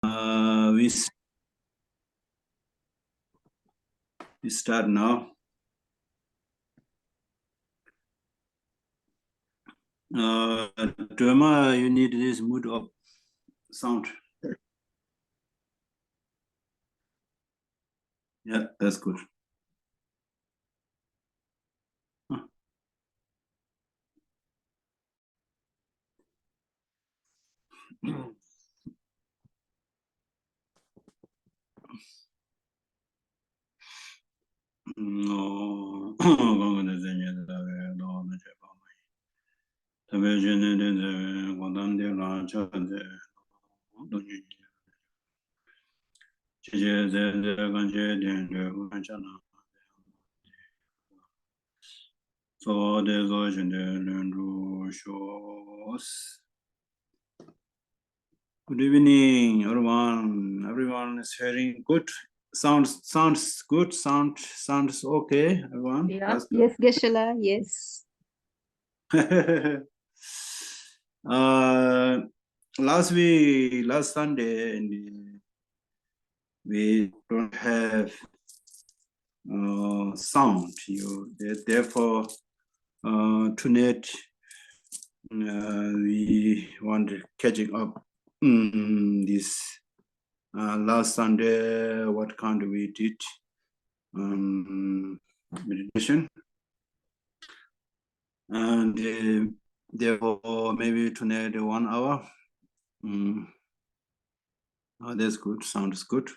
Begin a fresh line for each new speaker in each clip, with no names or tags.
We start now. Drama, you need this mood of sound. Yeah, that's good. No, so there's good evening, everyone. Everyone is hearing good. Sounds good. Sounds okay, everyone.
Yeah.
That's good.
Yes, Geshela. Yes.
Last Sunday, we don't have sound. Therefore, tonight we want to catching up this last Sunday. What kind we did meditation, and therefore maybe tonight 1 hour. Oh, that's good. Sounds good.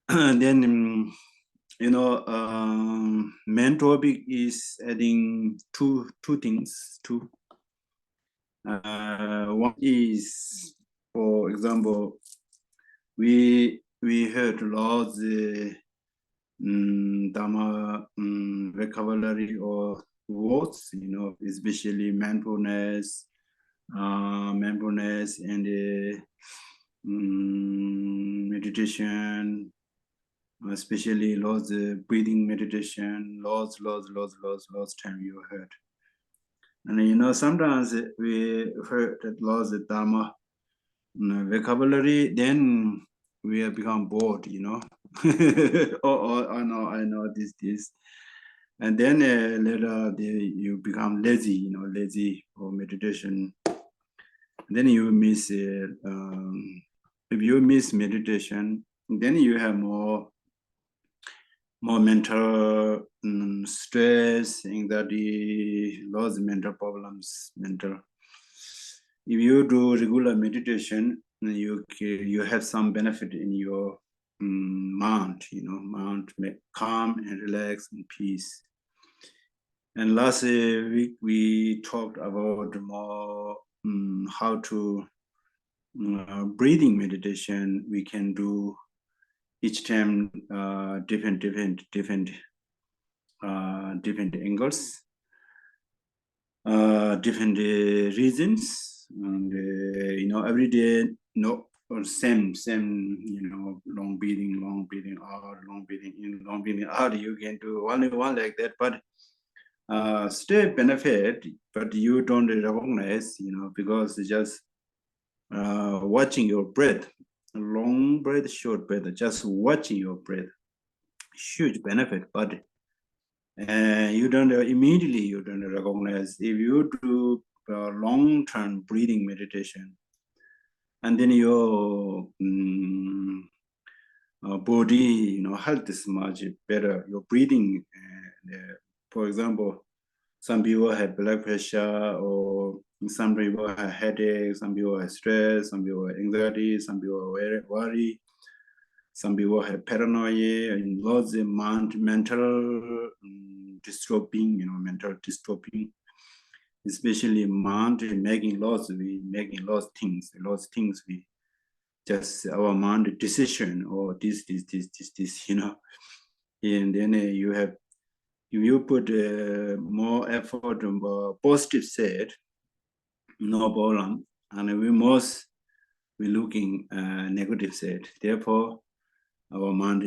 And then main topic is adding two things. One is, for example, we heard lots Dharma vocabulary or words, especially mindfulness and meditation, especially lots breathing meditation, lots time you heard. And sometimes we heard that lots of Dharma vocabulary, then we have become bored, oh, I know this. And then later you become lazy, lazy for meditation. Then you miss, if you miss meditation, then you have more mental stress, anxiety, lots of mental problems, If you do regular meditation, you have some benefit in your mind, mind make calm and relax and peace. And last week we talked about more how to breathing meditation. We can do each time different angles, different reasons, and every day or same long breathing out, long breathing in, long breathing out. You can do one like that, but still benefit, but you don't recognize, because it's just watching your breath, long breath, short breath, just watching your breath, huge benefit, but you don't recognize. If you do long-term breathing meditation, and then your body, health is much better. Your breathing, for example, some people have blood pressure, or some people have headache, some people have stress, some people have anxiety, some people are worry, some people have paranoia, and lots of mental disturbing, especially mind making lots things, we just our mind decision, or this, and then you have, if you put more effort on positive side, no problem, and we looking negative side. Therefore, our mind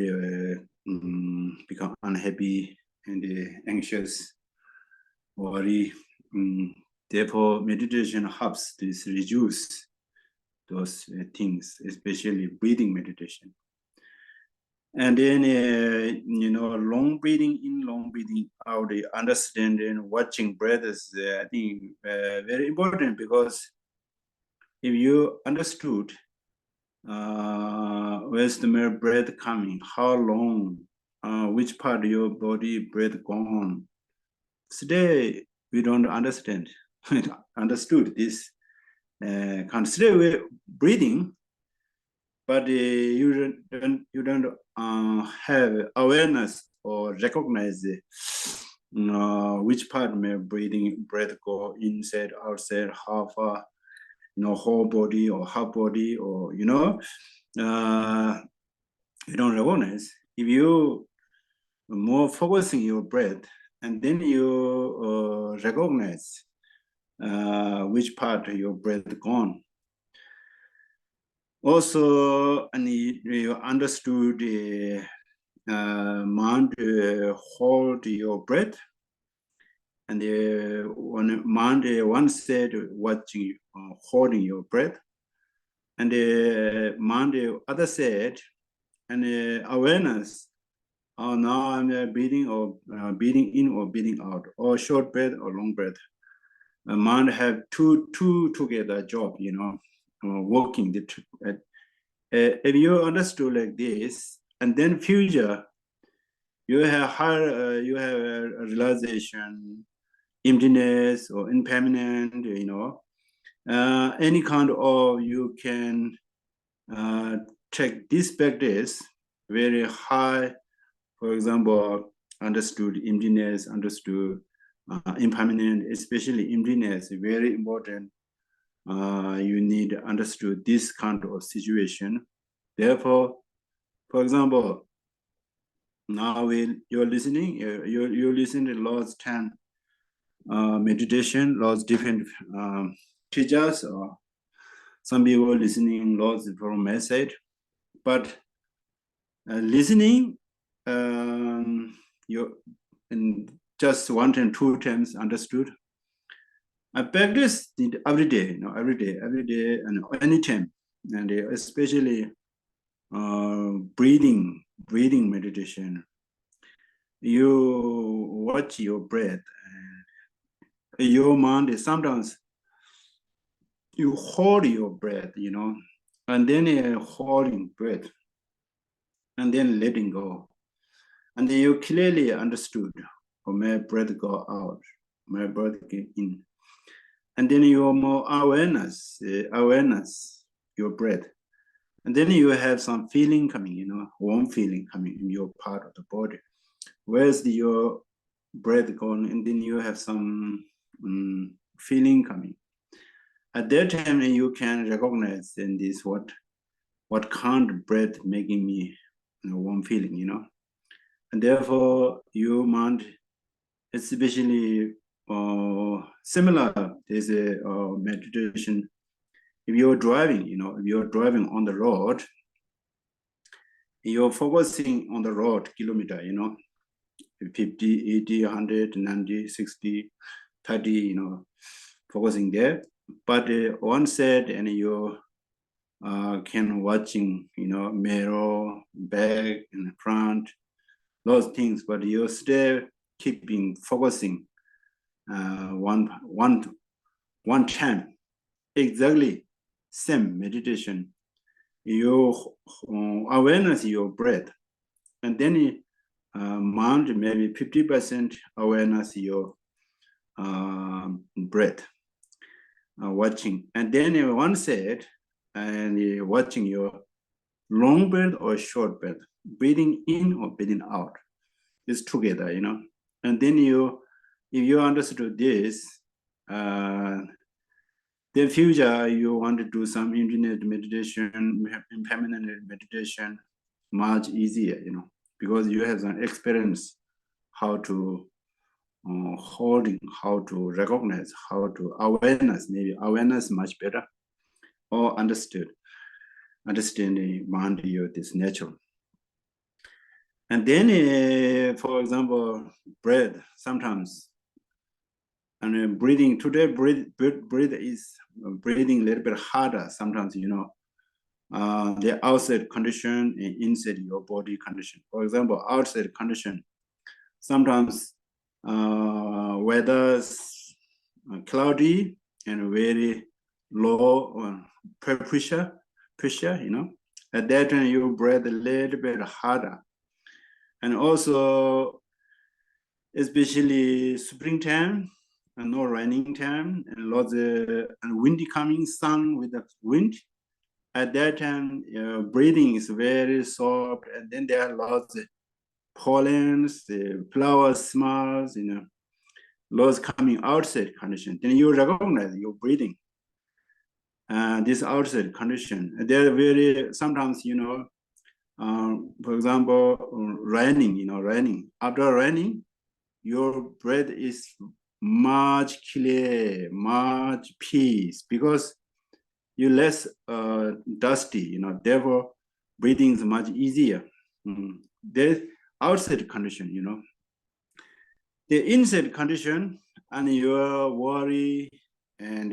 become unhappy and anxious, worry. Therefore, meditation helps to reduce those things, especially breathing meditation. And then, long breathing in, long breathing out, understanding, watching breath is, I think, very important, because if you understood where's the breath coming, how long, which part of your body breath gone. Today, we don't understand, understood this. Consider we're breathing, but you don't have awareness or recognize which part may breath go inside, outside, how far, whole body or half body, or you don't recognize. If you more focusing your breath, and then you recognize which part of your breath gone. Also, and you understood mind hold your breath, and one said watching, holding your breath, and mind other said, and awareness. Oh, now I'm breathing in or breathing out, or short breath or long breath. Mind have two together job, working the two. If you understood like this, and then future, you have higher, you have a realization, emptiness or impermanent, any kind of, you can take this practice very high. For example, understood emptiness, understood impermanent, especially emptiness, very important. You need understood this kind of situation. Therefore, for example, now you're listening, you listen to Lord's 10 meditation, Lord's different teachers, or some people listening Lord's from message, but listening, you in just 1 and 2 times understood. I practice it every day, every day, and anytime, and especially breathing meditation. You watch your breath, and your mind is sometimes you hold your breath, and then holding breath, and then letting go, and then you clearly understood, or my breath go out, my breath get in, and then you more awareness, your breath. And then you have some feeling coming, warm feeling coming in your part of the body. Where's your breath going? And then you have some feeling coming. At that time, you can recognize in this what kind of breath making me warm feeling, And therefore, your mind, especially similar, there's a meditation. If you're driving, if you're driving on the road, you're focusing on the road kilometer, 50, 80, 100, 90, 60, 30, focusing there. But one side, and you can watching, mirror, back, and front, those things, but you still keeping focusing one time, exactly same meditation. Your awareness, your breath, and then mind maybe 50% awareness your breath, watching, and then one set, and watching your long breath or short breath, breathing in or breathing out, is together, and then if you understood this, the future, you want to do some internet meditation, impermanent meditation, much easier, because you have some experience how to holding, how to recognize, how to awareness, maybe awareness much better, or understanding mind you this natural. And then, for example, breath, sometimes And breathing today, breathe is breathing a little bit harder. Sometimes, the outside condition and inside your body condition. For example, outside condition, sometimes weather's cloudy and very low pressure, at that time you breathe a little bit harder. And also, especially springtime and no raining time and lots of windy coming sun with the wind. At that time, breathing is very soft, and then there are lots of pollens, the flower smells, lots coming outside condition. Then you recognize your breathing. This outside condition. They're very sometimes, for example, raining. After raining, your breath is much clear, much peace, because you're less dusty, therefore breathing is much easier. The outside condition, the inside condition, and your worry and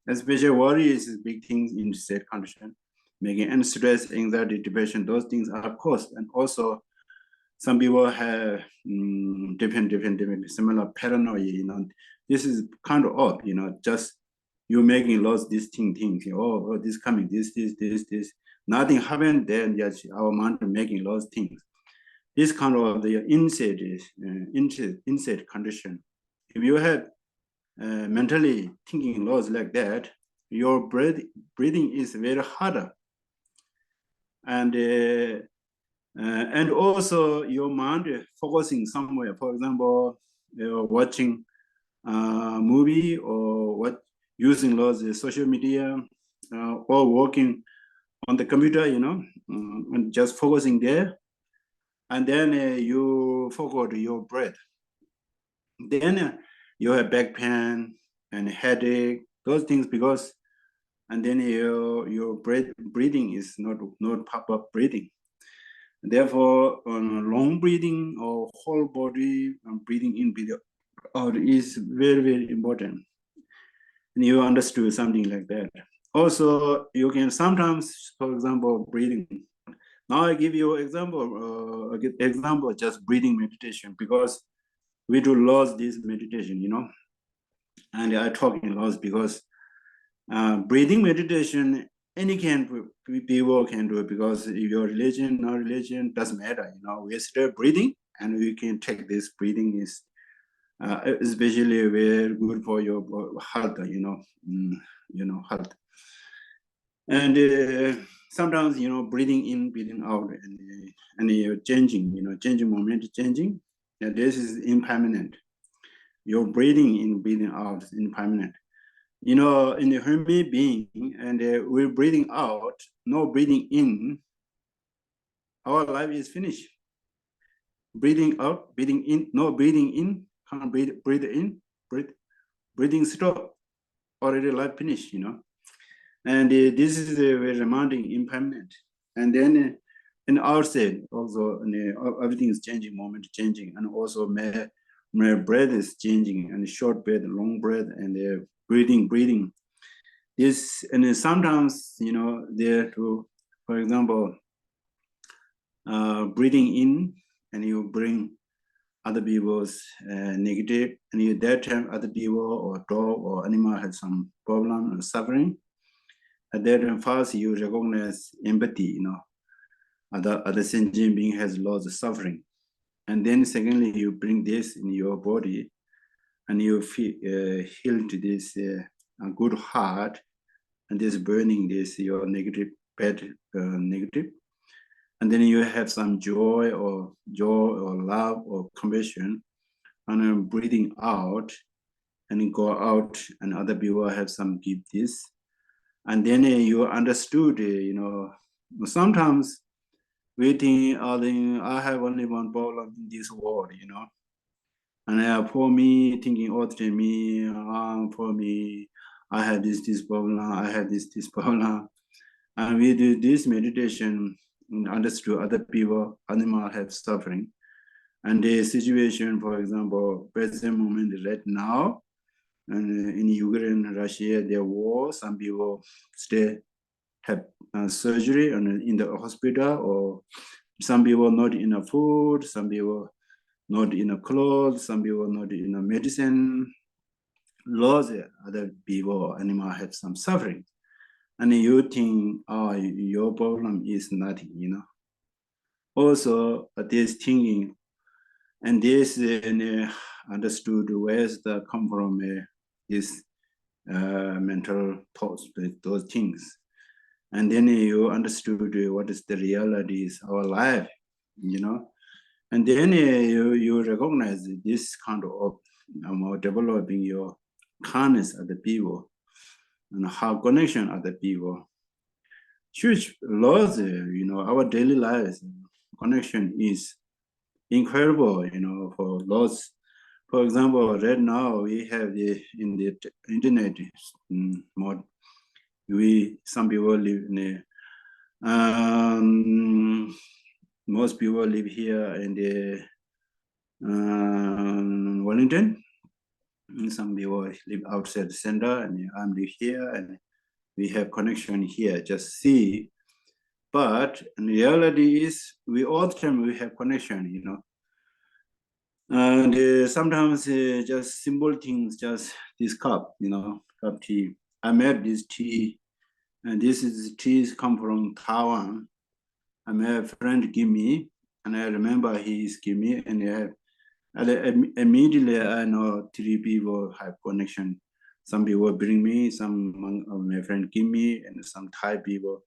especially worry is a big thing in inside condition, making and stress, anxiety, depression, those things are caused. And also some people have different similar paranoia, this is kind of odd, just you making lots of these things, oh, this coming, this, nothing happened, then just our mind making lots of things. This kind of the inside condition. If you have mentally thinking lots like that, your breathing is very harder. And also your mind focusing somewhere. For example, watching a movie or using lots of social media or working on the computer, and just focusing there. And then you forgot your breath. Then you have back pain and headache, those things, because and then your breathing is not proper breathing. Therefore, long breathing or whole body breathing in, breathing out is very, very important. And you understood something like that. Also, you can sometimes, for example, breathing. Now I give you example, just breathing meditation, because we do lots this meditation, and I talk in lots because breathing meditation, any people can do it, because your religion, no religion, doesn't matter. We start breathing, and we can take this breathing is especially very good for your health, health. And sometimes, breathing in, breathing out, and you're changing, changing moment, changing. And this is impermanent. Your breathing in, breathing out is impermanent. In the human being, and we're breathing out, no breathing in, our life is finished. Breathing out, breathing in, no breathing in, can't breathe in, breathing stop, already life finished, And this is very demanding, impermanent. And then in outside also, everything is changing, moment changing, and also my breath is changing, and short breath, long breath, and breathing. This, and sometimes, there to, for example, breathing in, and you bring other people's negative, and that time other people or dog or animal has some problem and suffering. At that time, first you recognize empathy, other sentient being has lots of suffering. And then secondly, you bring this in your body, and you feel heal to this good heart, and this burning this your negative, bad negative. And then you have some joy or love or compassion, and breathing out, and go out, and other people have some give this. And then you understood, sometimes we think, I have only one problem in this world, and for me, thinking all the time, for me, I have this problem, I have this problem. And we do this meditation and understood other people, animals have suffering. And the situation, for example, present moment right now, and in Ukraine, Russia, there war, some people stay have surgery and in the hospital, or some people not enough food, some people not enough clothes, some people not enough medicine. Lots of other people, animal have some suffering. And you think, oh, your problem is nothing, you know. Also, this thinking, and this understood where's the come from this mental thoughts, those things. And then you understood what is the reality is our life, you know. And then you recognize this kind of developing your kindness at the people and how connection at the people. Huge loss, you know, our daily lives connection is incredible, you know, for lots. For example, right now we have in the internet mode. Some people live in most people live here in the Wellington. Some people live outside the center, and I'm live here, and we have connection here. Just see, but in reality is we all time we have connection, you know. And sometimes just simple things, just this cup, you know, cup tea. I made this tea, and this is tea come from Taiwan. I made a friend give me, and I remember he's give me, and immediately I know three people have connection. Some people bring me, some of my friend give me, and some Thai people.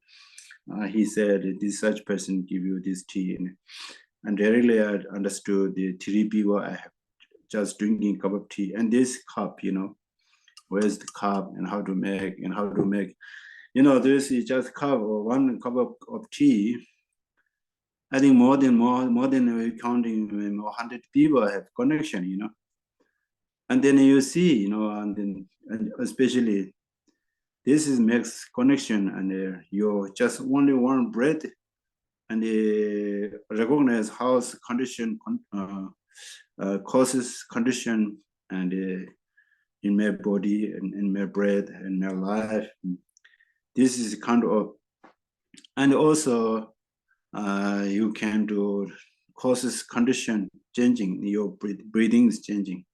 He said, this such person give you this tea. And directly I understood the three people I have just drinking a cup of tea. And this cup, you know, where's the cup and how to make, you know, this is just cup or one cup of tea. I think more than counting, 100 people have connection, you know. And then you see, you know, and especially this is makes connection, and you just only one breath, and recognize how condition causes condition, and in my body and in my breath and my life. This is kind of, and also you can do causes condition changing, your breathing is changing.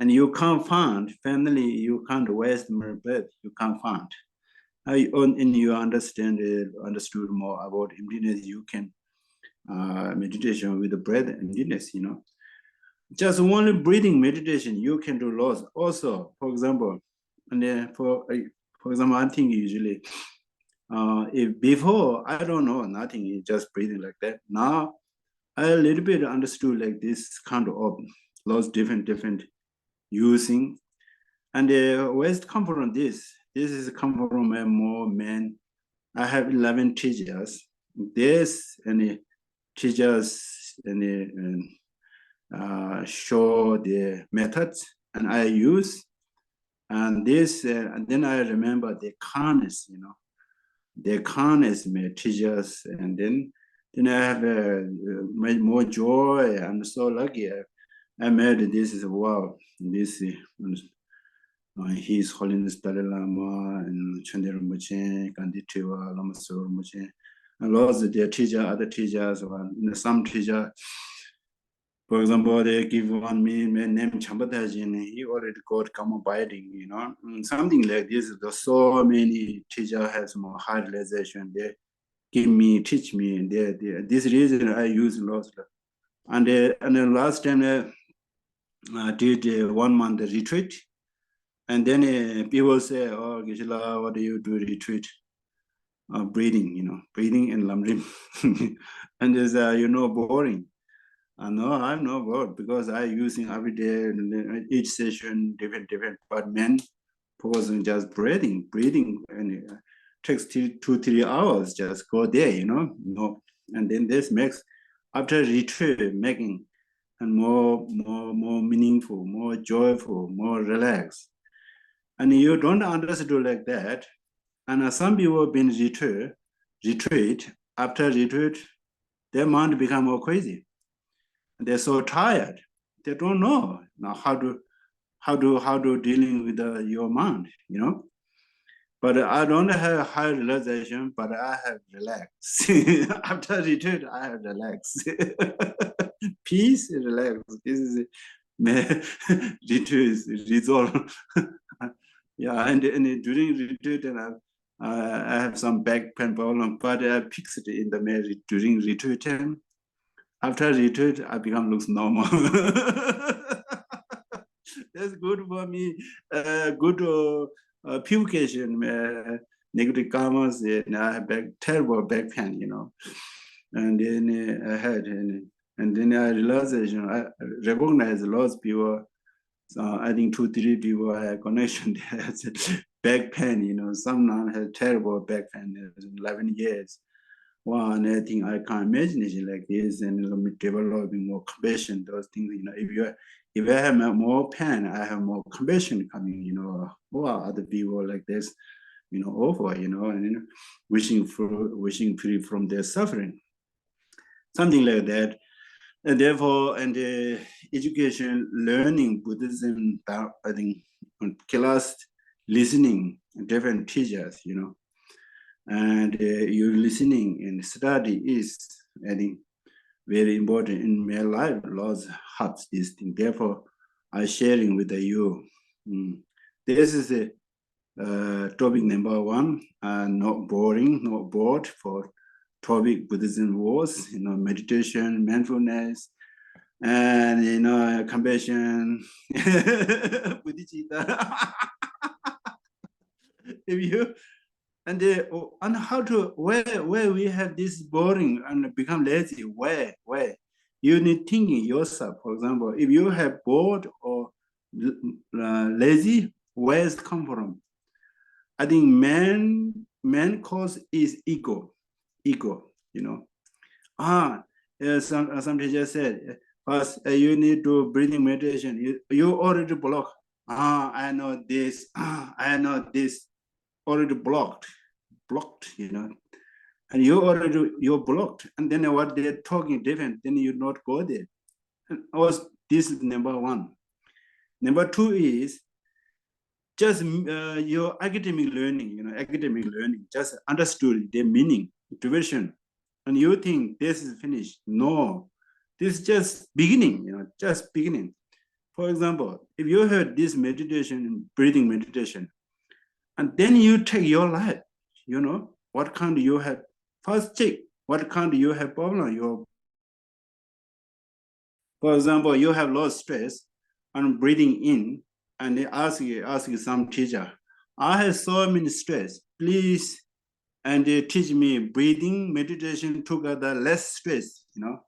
And you can't find family, you can't waste my breath, you can't find. And you understood more about emptiness, you can meditation with the breath emptiness, you know. Just only breathing meditation, you can do lots. Also, for example, and for example, I think usually, if before I don't know nothing, just breathing like that. Now I a little bit understood like this kind of lots different using, and where's it come from? This is come from a more man. I have 11 teachers. This and teachers and show the methods, and I use, and this, and then I remember the kindness, you know, the kindness my teachers, and then I have more joy. I'm so lucky. I made this is wow. This His Holiness Dalai Lama and Chandra Muche, Gandhi Tiva, Lama Sur Muche, and lots of their teacher, other teachers, or some teacher. For example, they give one me name Chambadajin, he already got come abiding, you know, something like this. There's so many teacher has more high realization. They give me, teach me, and this reason I use lots. And then last time I did 1 month retreat, and then people say, "Oh, Geshela, what do you do retreat?" Breathing, you know, breathing and lamrim, and it's boring. No, I'm not bored because I using every day, each session different. But men focusing just breathing, and takes 2-3 hours. Just go there, you know. No, and then this makes after retreat making and more meaningful, more joyful, more relaxed. And you don't understand like that. And some people have been retreat after retreat, their mind become more crazy. They're so tired. They don't know now how to dealing with your mind, you know. But I don't have high realization, but I have relaxed. After retreat, I have relaxed. Peace, relax. This is retreat resolve. Yeah, and during retreat, and I have some back pain problem, but I fixed it in the marriage during retreat time. After retreat, I become looks normal. That's good for me. Good purification, negative karmas, and I have terrible back pain, you know. And then I had, and then I realized, you know, I recognize lots of people. So I think 2-3 people have connection. Has back pain, you know. Someone has terrible back pain. 11 years. One, I think I can't imagine it like this, and developing more compassion. Those things, you know. If I have more pain, I have more compassion coming, you know. Or other people like this, you know, over, you know, and you know, wishing free from their suffering, something like that. And therefore, and education, learning Buddhism, I think, class, listening, different teachers, you know, and your listening and study is, I think, very important in my life. Lots hearts this thing. Therefore, I sharing with you. This is a topic number one. Not boring, not bored for topic Buddhism was, you know, meditation, mindfulness, and you know, compassion, bodhicitta. If you and how to where we have this boring and become lazy, where you need thinking yourself. For example, if you have bored or lazy, where's come from? I think man cause is ego, you know. Some teacher said, first you need to breathing meditation. You already blocked. I know this. I know this. Already blocked, you know. And you're blocked. And then what they're talking different, then you not go there. And this is number one. Number two is just your academic learning, you know, just understood the meaning, division, and you think this is finished. No, this is just beginning, you know, just beginning. For example, if you heard this meditation, breathing meditation, and then you take your life, you know, what kind you have, first check what kind you have problem. For example, you have low stress and breathing in, and they ask you some teacher, I have so many stress, please, and they teach me breathing meditation together, less stress, you know.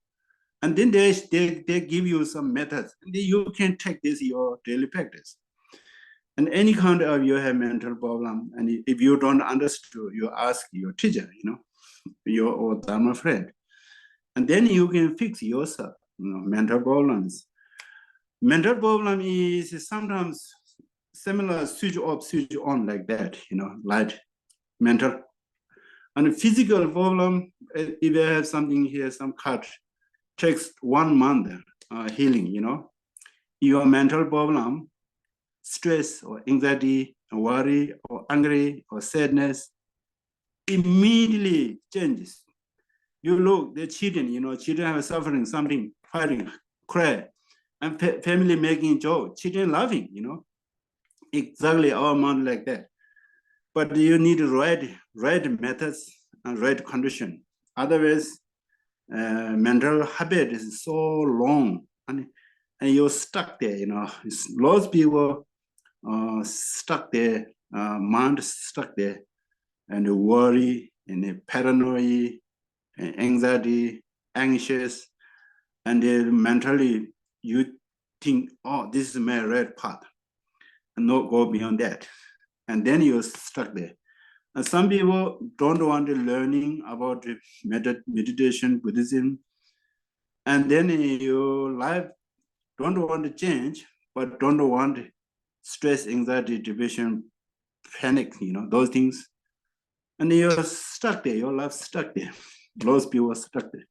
And then they give you some methods, and then you can take this your daily practice. And any kind of you have mental problem, and if you don't understand, you ask your teacher, you know, your or Dharma friend, and then you can fix yourself, you know, mental problems. Mental problem is sometimes similar switch off, switch on like that, you know, like mental. And physical problem, if you have something here, some cut, takes 1 month healing, you know. Your mental problem, stress or anxiety, or worry or angry or sadness, immediately changes. You look, the children, you know, children have suffering something, fighting, cry, and family making joke, children laughing, you know. Exactly our mind like that. But you need right methods and right condition. Otherwise, mental habit is so long, and you're stuck there, you know. Lots of people stuck there, mind stuck there, and worry, and paranoia, and anxiety, anxious, and then mentally you think, oh, this is my right path, and not go beyond that. And then you're stuck there. And some people don't want to learning about meditation, Buddhism, and then your life don't want to change, but don't want stress, anxiety, depression, panic, you know, those things. And you're stuck there, your life stuck there. Those people are stuck there.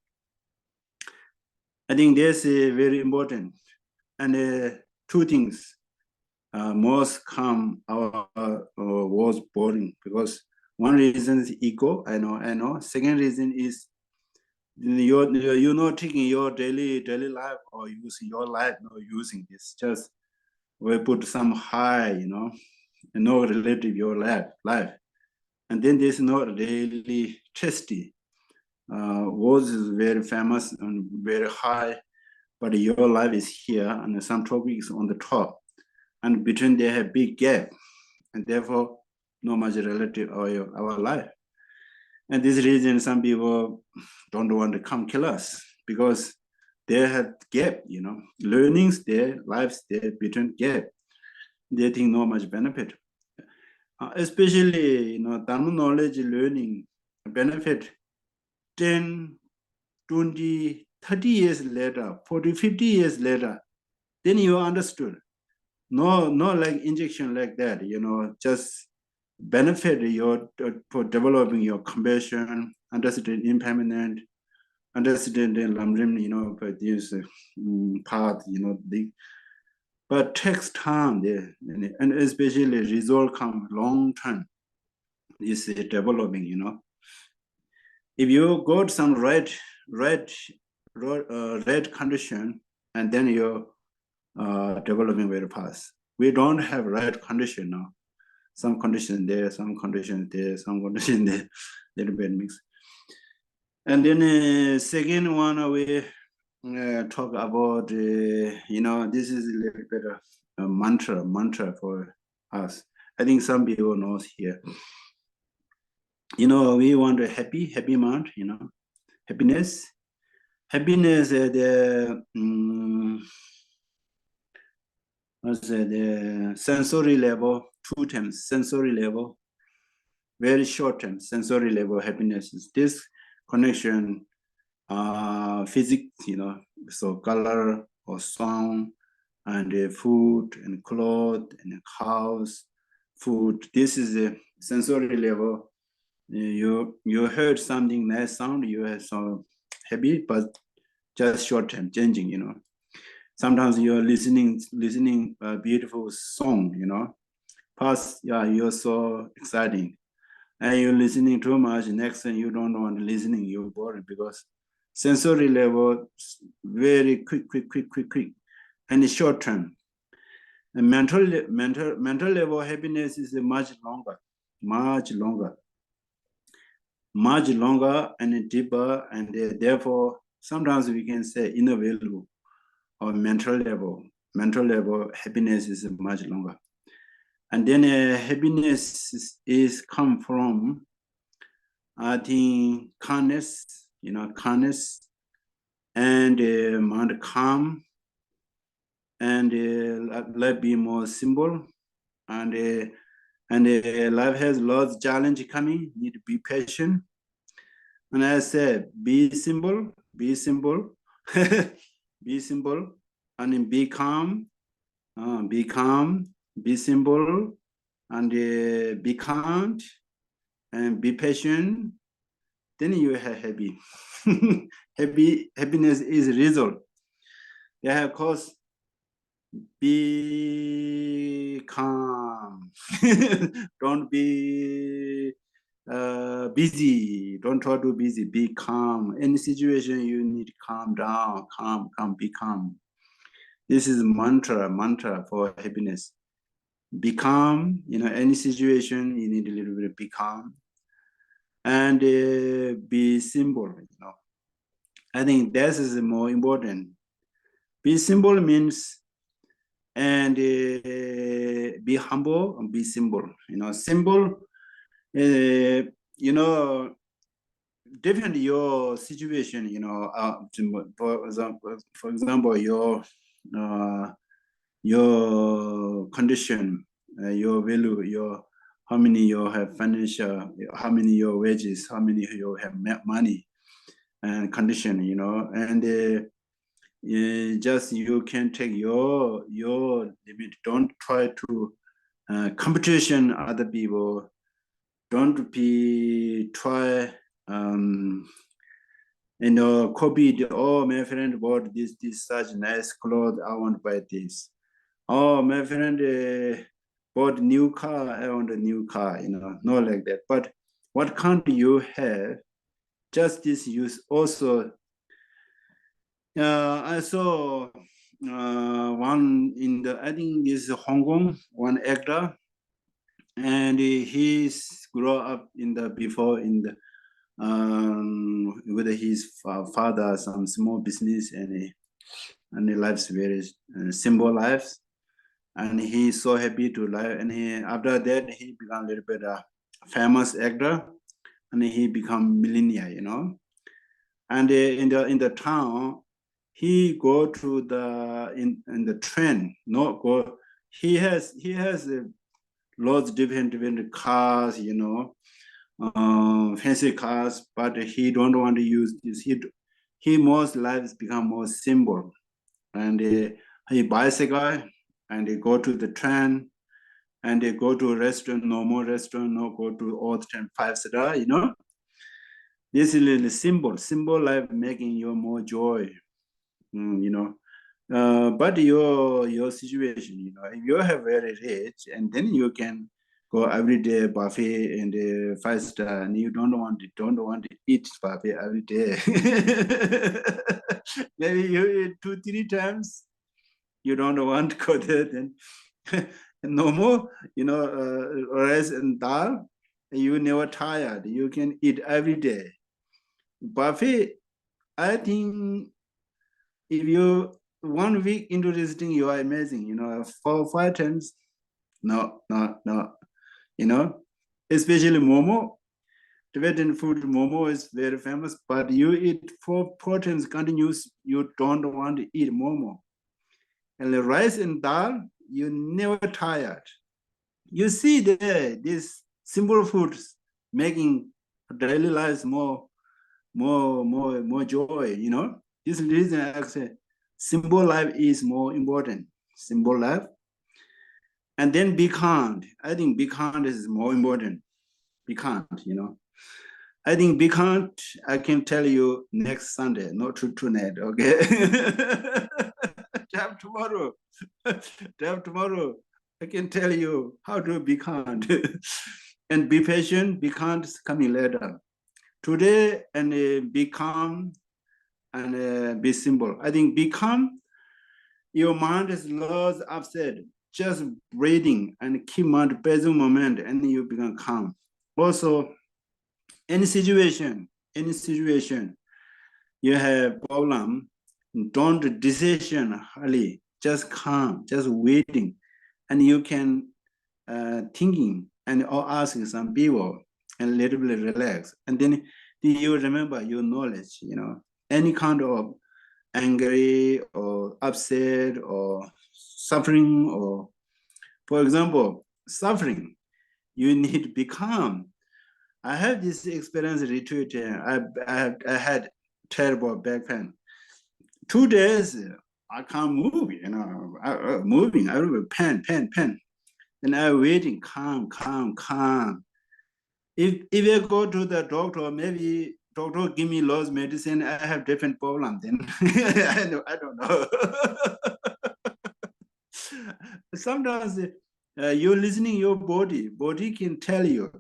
I think this is very important. And two things most come our was boring, because one reason is ego. I know. Second reason is you're not taking your daily life or using your life, using this. Just we put some high, no relative your life. And then there's not really tasty. Was is very famous and very high, but your life is here and some topics on the top. And between they have big gap, and therefore no much relative our life. And this reason some people don't want to come kill us, because they have gap, learnings there, lives there between gap. They think no much benefit. Especially, Dharma knowledge learning benefit 10, 20, 30 years later, 40, 50 years later, then you understood. No like injection like that, just benefit your for developing your compassion, understand impermanent, understand the lamrim, for this path, but takes time there, and especially result come long term is developing. If you got some red condition, and then you're developing very fast. We don't have right condition now. Some condition there, some condition there, some condition there, little bit mix. And then second one, we talk about, this is a little bit of a mantra for us. I think some people knows here. We want a happy mind, happiness. Happiness at the sensory level, 2 times sensory level, very short term sensory level happiness is this connection, physics, so color or sound, and food and clothes and house, food. This is a sensory level. You heard something nice sound, you are so happy, but just short term changing. Sometimes you're listening a beautiful song, past, you're so exciting. And you're listening too much, next thing you don't want listening, you're bored, because sensory level very quick, and it's short term. And mental level happiness is much longer and deeper, and therefore sometimes we can say inner value or mental level happiness is much longer. And then happiness is come from, I think, kindness, and mind calm, and life be more simple, and life has lots of challenge coming, need to be patient. And I said, be simple, be simple, and be calm, be simple, and be kind, and be patient. Then you are happy. Happiness is result. Yeah, of course. Be calm. Don't be busy. Don't try to be busy. Be calm. Any situation you need to calm down. Calm. Be calm. This is mantra for happiness. Be calm. Any situation you need a little bit of be calm, and be simple. I think this is more important. Be simple means, and be humble and be simple. Simple. Different your situation. For example, your condition, your value, your how many you have financial, how many your wages, how many you have money, and condition, and just you can take your limit. Don't try to competition other people. Don't be try And copied, oh, my friend bought this such nice clothes, I want to buy this. Oh, my friend bought new car, I want a new car, not like that. But what can't you have? Just this use also. I saw one in the, I think this is Hong Kong, one actor, and he's grow up in the before in the with his father some small business, and he lives very simple lives, and he's so happy to live. And he after that he become a little bit famous actor, and he become millionaire, And in the town, he go to the in the train, not go. He has lots different cars, fancy cars, but he don't want to use this. He most lives become more simple, and he bicycle, and he go to the train, and they go to a restaurant, normal restaurant, no go to all the time 5-star, This is really simple life making you more joy, but your situation, if you have very rich, and then you can go every day buffet and 5-star, and you don't want to eat buffet every day. Maybe you eat 2-3 times. You don't want to go there, then no more, rice and dal. You never tired. You can eat every day. Buffet, I think if you 1 week into this thing, you are amazing. 4 5 times, no, especially momo. Tibetan food, momo is very famous, but you eat 4 times continuous, you don't want to eat momo. And the rice and dal, you never tired. You see there, these simple foods making daily lives more joy, This reason I say simple life is more important. Simple life. And then be kind. I think be kind is more important. Be kind, I think be kind, I can tell you next Sunday, not tonight, okay? Have tomorrow. Have tomorrow. I can tell you how to be kind. And be patient, be kind is coming later. Today, and be calm and be simple. I think be calm, your mind is lost upset, just breathing and keep mind present moment, and you become calm. Also, any situation, you have problem, don't decision hurry, just calm, just waiting, and you can thinking and or asking some people and a little bit relax, and then you remember your knowledge, any kind of angry or upset or suffering, or for example suffering, you need to be calm. I have this experience retreat. I had terrible back pain. 2 days I can't move, moving, I will pen. And I waiting, calm. If I go to the doctor, maybe doctor give me lots medicine, I have different problem then. I don't know. Sometimes you're listening your body can tell you.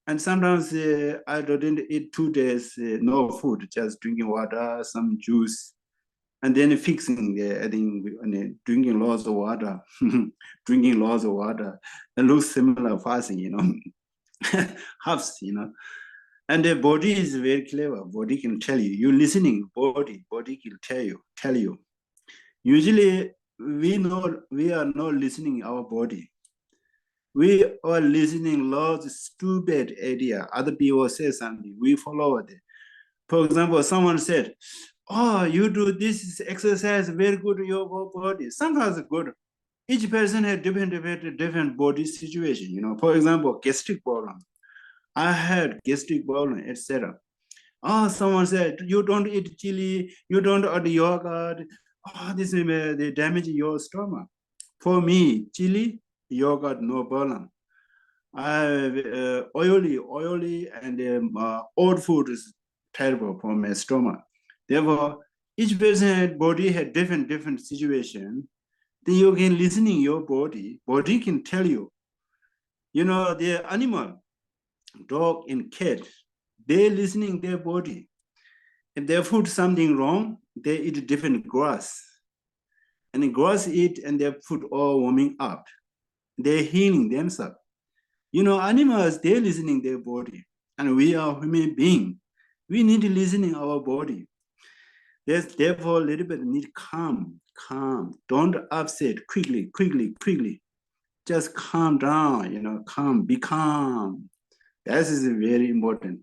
And sometimes I didn't eat 2 days, no food, just drinking water, some juice, and then fixing, I think, drinking lots of water, drinking lots of water. It looks similar fasting, halves, And the body is very clever. Body can tell you. You're listening, body can tell you. Usually, we are not listening our body. We are listening lots of stupid idea. Other people say something, we follow it. For example, someone said, "Oh, you do this exercise very good to your body." Sometimes good. Each person has different body situation. For example, gastric problem. I had gastric problem, etc. Oh, someone said, "You don't eat chili, you don't eat yogurt. Oh, this they damage your stomach." For me, chili, yogurt, no problem. Oily, and old food is terrible for my stomach. Therefore, each person body had different situation. Then you can listening your body. Body can tell you. You know, the animal, dog and cat, they listening their body. If they food something wrong, they eat different grass. And the grass eat and their food all warming up. They're healing themselves. You know, animals, they're listening their body. And we are human beings. We need to listening our body. There's therefore a little bit need calm. Don't upset quickly. Just calm down, you know, calm, be calm. That is very important.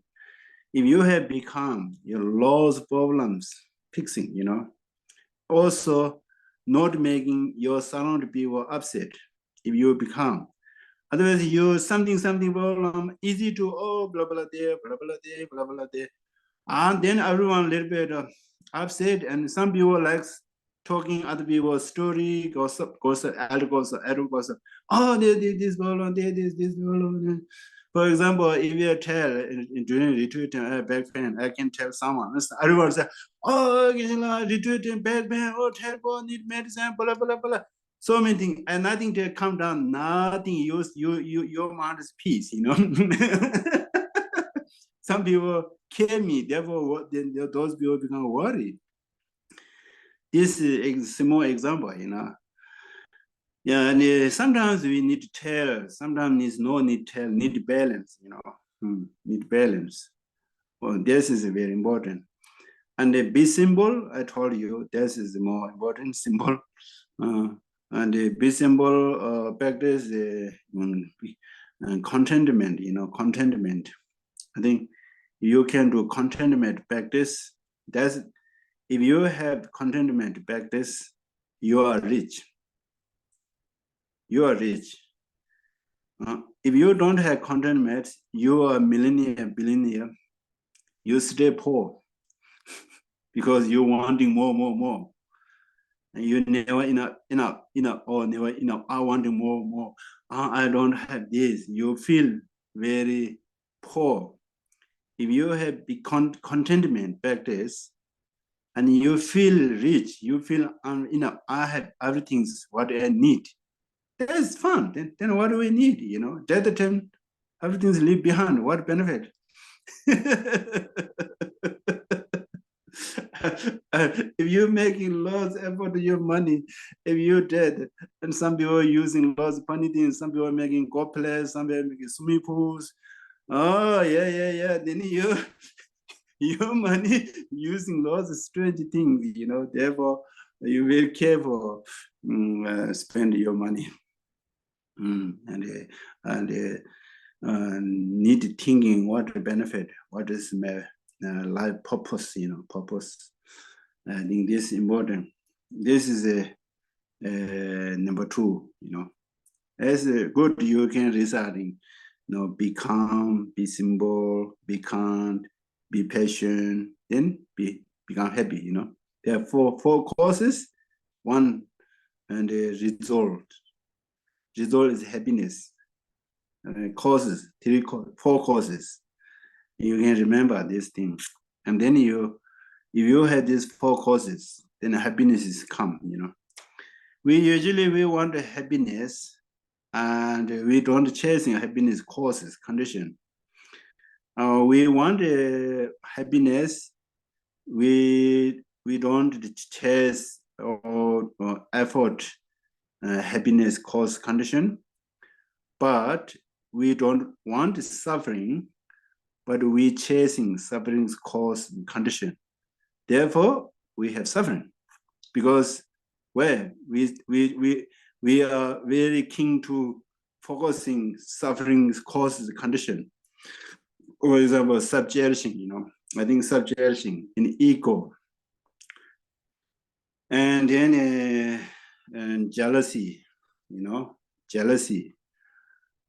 If you have be calm, your laws problems fixing, you know. Also, not making your surrounding people upset if you become. Otherwise, you something problem easy to blah blah there, blah blah there, blah blah there, and then everyone a little bit upset, and some people likes talking other people's story, gossip, oh, this problem, this problem. For example, if you tell during retreat back pain, I can tell someone, everyone say, oh, Geshela, retreat back pain, oh, terrible, need medicine, blah blah blah. So many things, and nothing to come down, nothing. Your mind is peace, you know. Some people kill me, therefore those people become worried. This is a small example, you know. Yeah, and sometimes we need to tell, sometimes there's no need to tell, need balance, you know, need balance. Well, this is very important. And the B symbol, I told you, this is the more important symbol. And the B symbol practice contentment, you know, contentment. I think you can do contentment practice. That's if you have contentment practice, you are rich. You are rich. If you don't have contentment, you are millionaire, billionaire. You stay poor because you're wanting more. And you never enough, or never enough. I want more. I don't have this. You feel very poor. If you have the contentment practice, and you feel rich, you feel enough. I have everything what I need. That's fun. Then what do we need? You know, at the time, everything's leave behind. What benefit? If you're making lots of effort to your money, if you're dead, and some people are using lots of funny things, some people are making golf plays, some people are making swimming pools. Oh, yeah. Then your money using lots of strange things, you know, therefore you're very careful spend your money. And need thinking what the benefit, what is my life purpose, you know, purpose. I think this is important. This is number 2, you know. As good you can result in, you know, be calm, be simple, be kind, be patient, then become happy, you know. There are four causes, one, and result. Result is happiness. Causes, four causes. You can remember this thing. And then if you have these 4 causes, then happiness is come, you know. We want happiness, and we don't chasing happiness causes, condition. We want happiness, we don't chase or effort happiness cause condition, but we don't want suffering, but we chasing suffering's cause condition. Therefore, we have suffering because we are very keen to focusing suffering's causes condition. For example, subjection, you know. I think subjection in ego, and then and jealousy, you know, jealousy,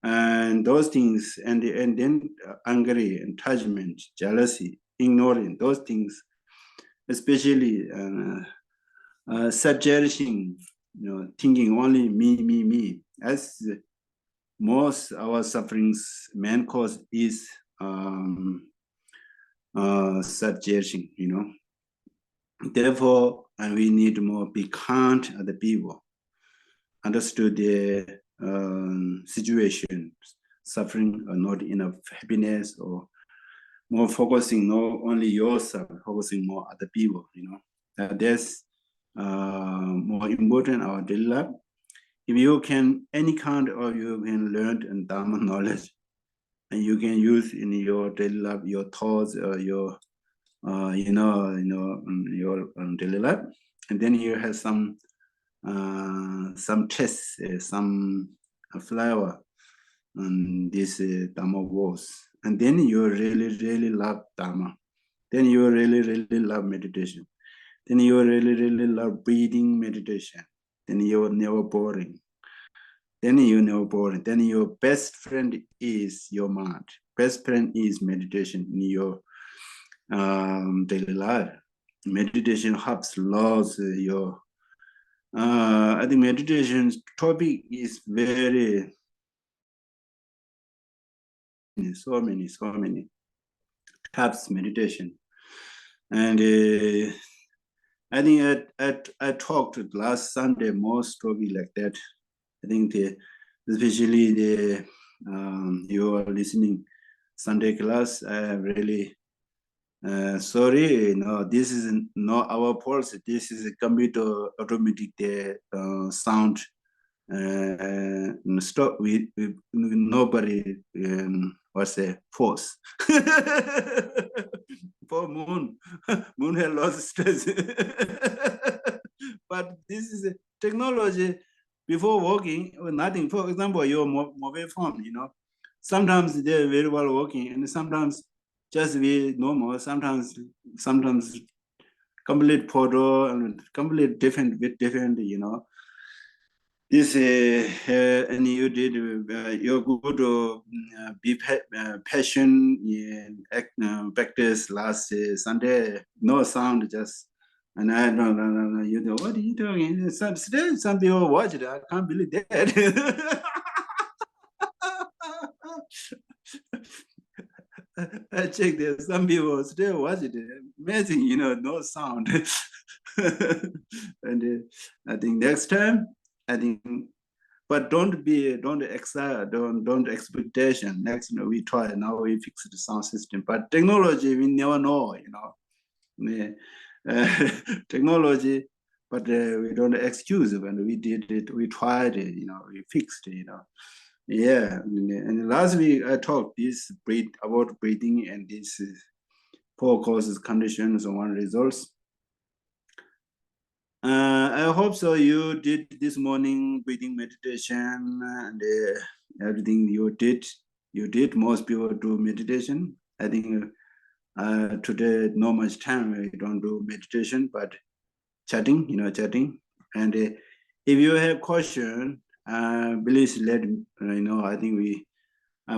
and those things, and then angry, attachment, jealousy, ignoring those things, especially subjection, you know, thinking only me. As most our sufferings main cause is suggestion, Therefore, and we need more be kind at the people, understood the situation, suffering or not enough happiness, or more focusing not only yourself, focusing more other people, That's more important our daily life. If you can, any kind of you can learn and Dharma knowledge, and you can use in your daily life, your thoughts, or your, your daily life, and then you have some taste, some flavor, and this Dharma words, and then you really, really love Dharma. Then you really, really love meditation. Then you really, really love breathing meditation. Then you're never boring. Then you never boring. Then your best friend is your mind. Best friend is meditation in your daily life. Meditation helps lots your. I think meditation topic is very so many helps meditation, and I think I talked last Sunday most topic like that. I think especially you are listening Sunday class. I really sorry, this is not our policy. This is a computer automatic sound. Stop. We nobody what's the force. Poor moon. Moon has lost stress. But this is a technology. Before working, nothing. For example, your mobile phone, sometimes they're very well working, and sometimes just be normal. Sometimes complete photo and complete different with different, This and you did your good be passion in practice last Sunday. No sound, just and I no. You know what are you doing? Some people watch it. I can't believe that. I checked there. Some people still watch it. Amazing, no sound. And I think next time, I think, but don't excite, don't expectation. Next, we try. Now we fix the sound system. But technology, we never know. Technology, but we don't excuse when we did it. We tried it. We fixed it. Yeah, and last week I talked about breathing and this 4 causes, conditions, and 1 results. I hope so. You did this morning breathing meditation and everything you did. Most people do meditation. I think today not much time. We don't do meditation, but chatting. And if you have question, please let me know. I think I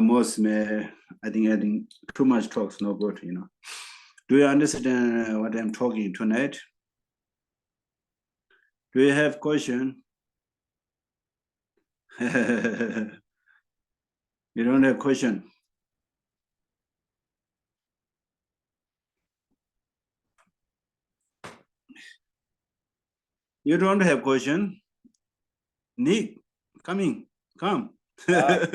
think too much talks no good. Do you understand what I'm talking tonight? Do you have question? You don't have question? You don't have question? Nick, come.
No,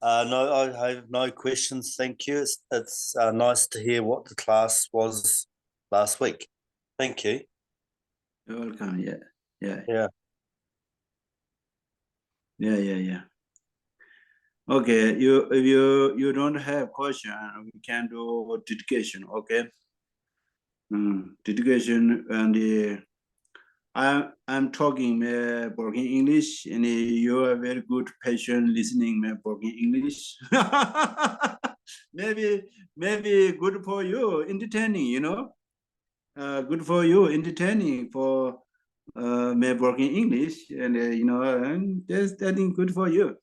I have no questions. Thank you. It's nice to hear what the class was last week. Thank you.
You're welcome. Yeah. Okay, if you don't have question, we can do dedication. Okay. Dedication, and I'm talking broken English, and you are very good patient listening broken English. maybe good for you, entertaining. Good for you, entertaining for broken English, and and that's I think good for you.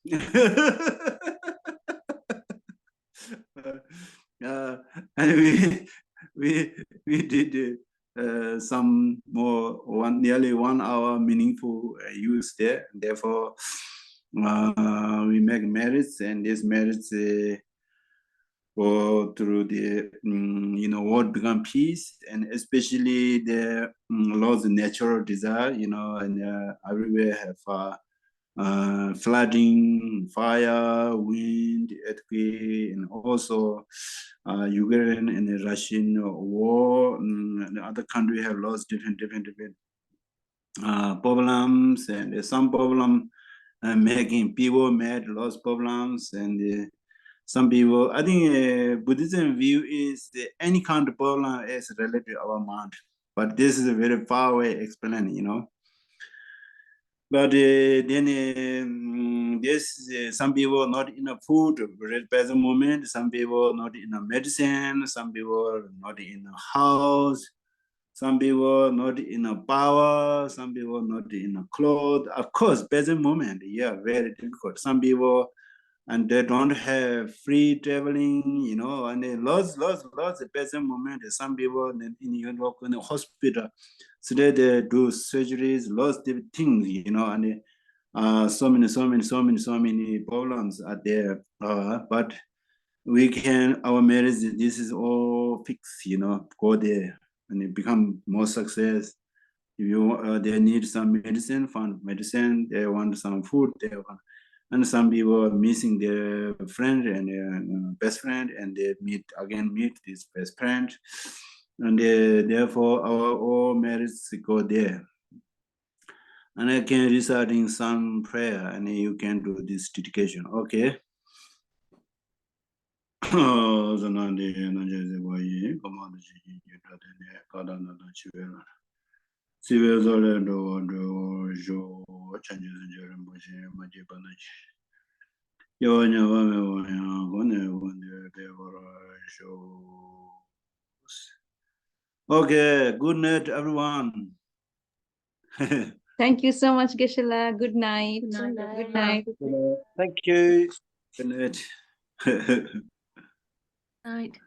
And we did some more nearly 1 hour meaningful use there. Therefore, we make merits, and this merits go through the world become peace, and especially the laws of natural desire, and everywhere have flooding, fire, wind, earthquake, and also Ukraine and the Russian war. The other country have lost different problems, and some problem making people mad, lost problems, and some people. I think Buddhism view is any kind of problem is related to our mind, but this is a very far away explain. But then there's some people not enough food at present moment. Some people not enough medicine. Some people not in a house. Some people not enough power. Some people not enough clothes. Of course, present moment, yeah, very difficult. Some people and they don't have free traveling, and they lots at present moment. Some people in Europe in the hospital, so they do surgeries, lots of things, and so many problems are there. But we can, our marriage, this is all fixed, go there and it become more success. If you they need some medicine, find medicine. They want some food. And some people are missing their friend and their best friend, and they meet this best friend, and therefore our all marriages go there. And I can recite in some prayer, and you can do this dedication. Okay. Okay, good night, everyone.
Thank you so much, Geshela. Good night.
Good night.
Good night.
Thank you.
Good night.
Night.